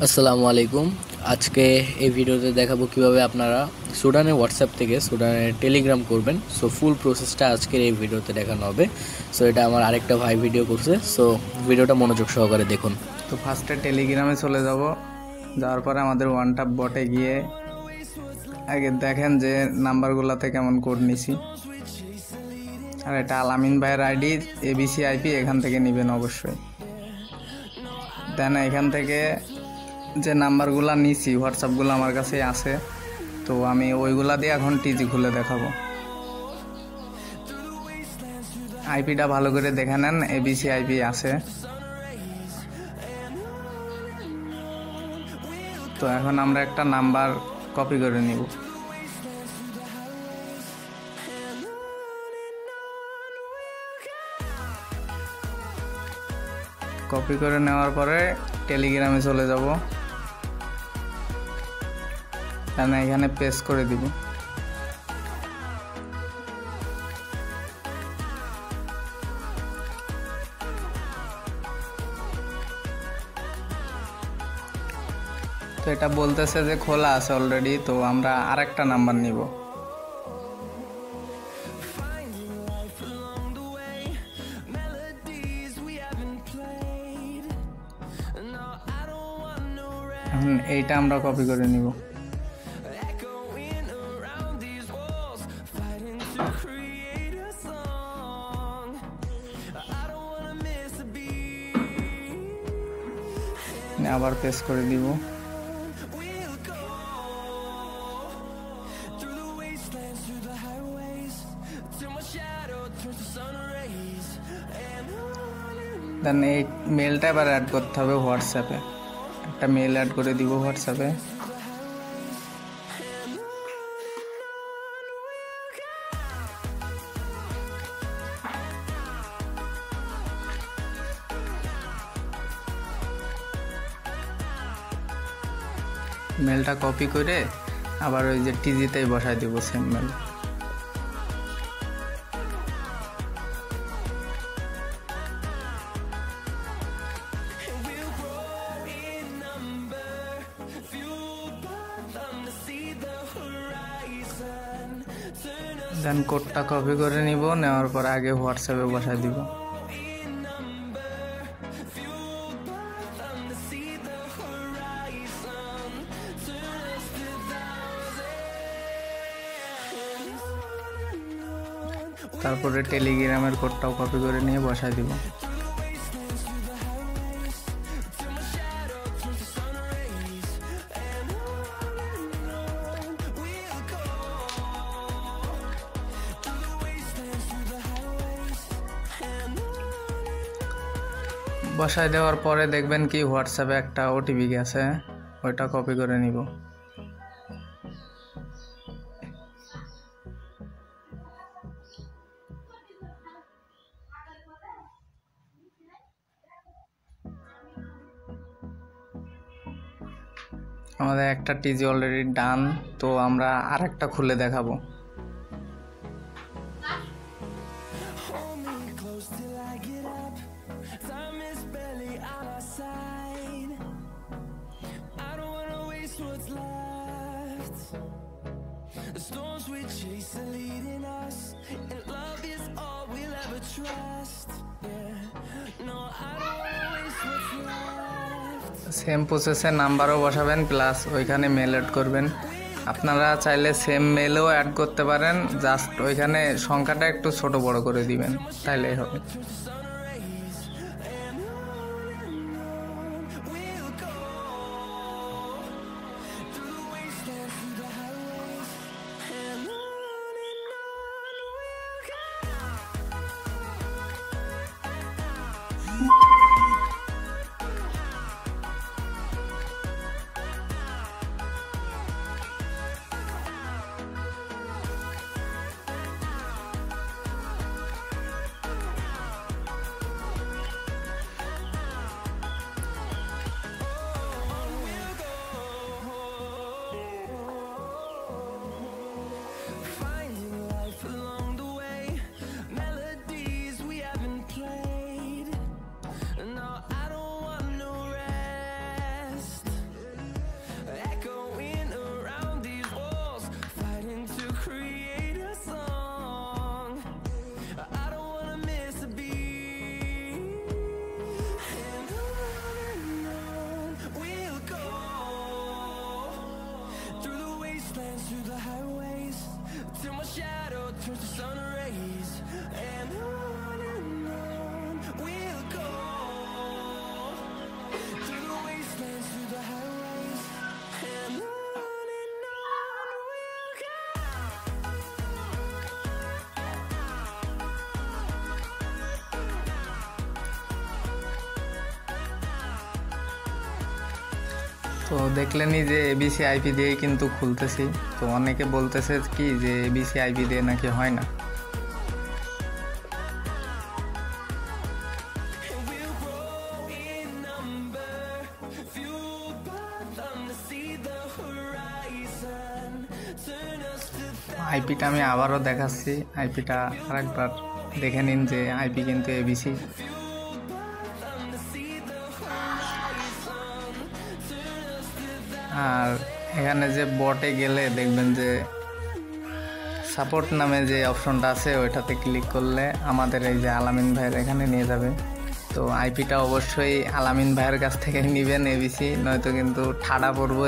আসসালামু আলাইকুম। আজকে এই ভিডিওতে দেখাবো কিভাবে আপনারা সুডানের হোয়াটসঅ্যাপ থেকে সুডানের টেলিগ্রাম করবেন। সো ফুল প্রসেসটা আজকের এই ভিডিওতে দেখানো হবে। সো এটা আমার আরেকটা ভাই ভিডিও করছে, সো ভিডিওটা মনোযোগ সহকারে দেখুন। তো ফার্স্টে টেলিগ্রামে চলে যাব। যাওয়ার পরে আমাদের ওয়ান ট্যাপ বটে গিয়ে আগে দেখেন যে নাম্বারগুলোতে কেমন কোড নিছি। আর এটা আলামিন ভাইয়ের আইডি এবিসি আইপি, এখান থেকে নেবেন অবশ্যই। দেন এখান থেকে যে নাম্বারগুলো নিছি হোয়াটসঅ্যাপগুলো আমার কাছে আছে, তো আমি ওইগুলা দিয়ে এখন টিজি খুলে দেখাবো। আইপিটা ভালো করে দেখে নেন, এবিসি আইপি আছে। তো এখন আমরা একটা নাম্বার কপি করে নিব। কপি করে নেওয়ার পরে টেলিগ্রামে চলে যাব, এখানে পেস্ট করে দিব। তো এটা বলতেছে যে খোলা আছে অলরেডি, তো আমরা আরেকটা নাম্বার নিব। এখন এইটা আমরা কপি করে নিব। আবার পেস্ট করে দিব। দেন এই মেলটা এবার অ্যাড করতে হবে হোয়াটসঅ্যাপে। একটা মেল অ্যাড করে দিব হোয়াটসঅ্যাপে। মেলটা কপি করে আবার ওই যে টিজিতেই বসাই দিব সেম মেল। দেন কোডটা কপি করে নিব, নেওয়ার পর আগে হোয়াটসঅ্যাপে বসাই দিব। তারপরে টেলিগ্রামের কোডটাও কপি করে নিয়ে বসাই দিব। বসাই দেওয়ার পরে দেখবেন কি হোয়াটসঅ্যাপে একটা ওটিপি গেছে, ওইটা কপি করে নিব। আমাদের একটা টিজি অলরেডি ডান, তো আমরা আরেকটা খুলে দেখাবো। The storms we chase are leading us, and love is all we'll ever trust. Yeah, no, I don't wanna waste what's left. Same প্রসেসে নাম্বারও বসাবেন, প্লাস ওইখানে মেল অ্যাড করবেন। আপনারা চাইলে সেম মেলও অ্যাড করতে পারেন, জাস্ট ওইখানে সংখ্যাটা একটু ছোট বড় করে দিবেন, তাইলেই হবে। তো দেখলেনই যে এবিসি আইপি দিয়ে কিন্তু খুলতেছি। তো অনেকে বলতেছে কি যে এবিসি আইপি দিয়ে নাকি হয় না। আইপিটা আমি আবারও দেখাচ্ছি, আইপিটা আরেকবার দেখে নিন যে আইপি কিন্তু এবিসি। আর এখানে যে বটে গেলে দেখবেন যে সাপোর্ট নামে যে অপশনটা আছে ওইটাতে ক্লিক করলে আমাদের এই যে আলামিন ভাইয়ের এখানে নিয়ে যাবে। তো আইপিটা অবশ্যই আলামিন ভাইয়ের কাছ থেকে নেবেন এবিসি, নয়তো কিন্তু ঠাডা পড়বো।